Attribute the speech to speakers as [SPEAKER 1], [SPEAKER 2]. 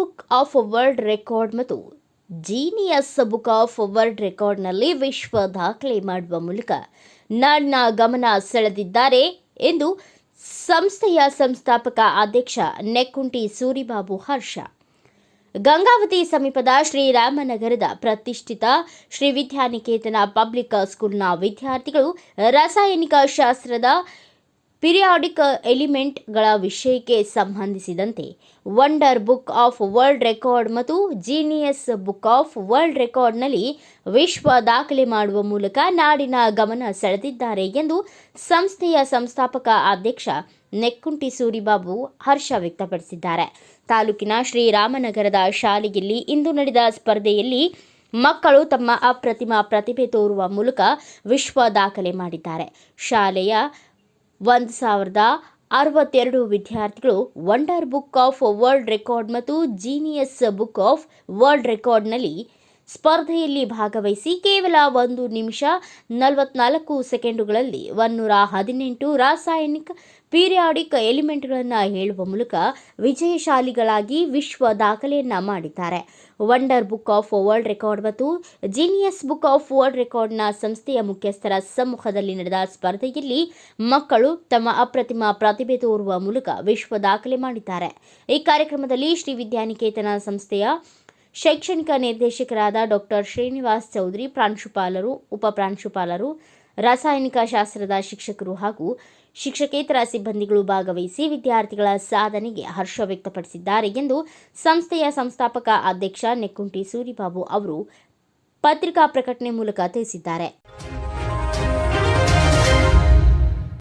[SPEAKER 1] Book of world record ಮತ್ತು genius book of world ರೆಕಾರ್ಡ್ನಲ್ಲಿ ವಿಶ್ವ ದಾಖಲೆ ಮಾಡುವ ಮೂಲಕ ನಾಡಿನ ಗಮನ ಸೆಳೆದಿದ್ದಾರೆ ಎಂದು ಸಂಸ್ಥೆಯ ಸಂಸ್ಥಾಪಕ ಅಧ್ಯಕ್ಷ ನೆಕ್ಕುಂಟಿ ಸೂರಿಬಾಬು ಹರ್ಷ. ಗಂಗಾವತಿ ಸಮೀಪದ ಶ್ರೀರಾಮನಗರದ ಪ್ರತಿಷ್ಠಿತ ಶ್ರೀ ವಿದ್ಯಾನಿಕೇತನ ಪಬ್ಲಿಕ್ ಸ್ಕೂಲ್ನ ವಿದ್ಯಾರ್ಥಿಗಳು ರಾಸಾಯನಿಕ ಶಾಸ್ತ್ರದ ಪಿರಿಯಾಡಿಕ್ ಎಲಿಮೆಂಟ್ಗಳ ವಿಷಯಕ್ಕೆ ಸಂಬಂಧಿಸಿದಂತೆ wonder book of world record ಮತ್ತು ಜೀನಿಯಸ್ ಬುಕ್ ಆಫ್ ವರ್ಲ್ಡ್ ರೆಕಾರ್ಡ್ನಲ್ಲಿ ವಿಶ್ವ ದಾಖಲೆ ಮಾಡುವ ಮೂಲಕ ನಾಡಿನ ಗಮನ ಸೆಳೆದಿದ್ದಾರೆ ಎಂದು ಸಂಸ್ಥೆಯ ಸಂಸ್ಥಾಪಕ ಅಧ್ಯಕ್ಷ ನೆಕ್ಕುಂಟಿ ಸೂರಿಬಾಬು ಹರ್ಷ ವ್ಯಕ್ತಪಡಿಸಿದ್ದಾರೆ. ತಾಲೂಕಿನ ಶ್ರೀರಾಮನಗರದ ಶಾಲೆಯಲ್ಲಿ ಇಂದು ನಡೆದ ಸ್ಪರ್ಧೆಯಲ್ಲಿ ಮಕ್ಕಳು ತಮ್ಮ ಅಪ್ರತಿಮ ಪ್ರತಿಭೆ ತೋರುವ ಮೂಲಕ ವಿಶ್ವ ದಾಖಲೆ ಮಾಡಿದ್ದಾರೆ. ಶಾಲೆಯ 1062 ವಿದ್ಯಾರ್ಥಿಗಳು wonder book of world record ಮತ್ತು ಜೀನಿಯಸ್ ಬುಕ್ ಆಫ್ ವರ್ಲ್ಡ್ ರೆಕಾರ್ಡ್ನಲ್ಲಿ ಸ್ಪರ್ಧೆಯಲ್ಲಿ ಭಾಗವಹಿಸಿ ಕೇವಲ 1 ನಿಮಿಷ 44 ಸೆಕೆಂಡುಗಳಲ್ಲಿ 118 ರಾಸಾಯನಿಕ ಪೀರಿಯಾಡಿಕ್ ಎಲಿಮೆಂಟ್ಗಳನ್ನು ಹೇಳುವ ಮೂಲಕ ವಿಜಯಶಾಲಿಗಳಾಗಿ ವಿಶ್ವ ದಾಖಲೆಯನ್ನ ಮಾಡಿದ್ದಾರೆ. Wonder book of world record ಮತ್ತು ಜೀನಿಯಸ್ ಬುಕ್ ಆಫ್ ವರ್ಲ್ಡ್ ರೆಕಾರ್ಡ್ನ ಸಂಸ್ಥೆಯ ಮುಖ್ಯಸ್ಥರ ಸಮ್ಮುಖದಲ್ಲಿ ನಡೆದ ಸ್ಪರ್ಧೆಯಲ್ಲಿ ಮಕ್ಕಳು ತಮ್ಮ ಅಪ್ರತಿಮ ಪ್ರತಿಭೆ ತೋರುವ ಮೂಲಕ ವಿಶ್ವ ದಾಖಲೆ ಮಾಡಿದ್ದಾರೆ. ಈ ಕಾರ್ಯಕ್ರಮದಲ್ಲಿ ಶ್ರೀ ವಿದ್ಯಾನಿಕೇತನ ಸಂಸ್ಥೆಯ ಶೈಕ್ಷಣಿಕ ನಿರ್ದೇಶಕರಾದ ಡಾಕ್ಟರ್ ಶ್ರೀನಿವಾಸ್ ಚೌಧರಿ, ಪ್ರಾಂಶುಪಾಲರು, ಉಪಪ್ರಾಂಶುಪಾಲರು, ರಾಸಾಯನಿಕ ಶಾಸ್ತ್ರದ ಶಿಕ್ಷಕರು ಹಾಗೂ ಶಿಕ್ಷಕೇತರ ಸಿಬ್ಬಂದಿಗಳು ಭಾಗವಹಿಸಿ ವಿದ್ಯಾರ್ಥಿಗಳ ಸಾಧನೆಗೆ ಹರ್ಷ ವ್ಯಕ್ತಪಡಿಸಿದ್ದಾರೆ ಎಂದು ಸಂಸ್ಥೆಯ ಸಂಸ್ಥಾಪಕ ಅಧ್ಯಕ್ಷ ನೆಕ್ಕುಂಟಿ ಸೂರಿಬಾಬು ಅವರು ಪತ್ರಿಕಾ ಪ್ರಕಟಣೆ ಮೂಲಕ ತಿಳಿಸಿದ್ದಾರೆ.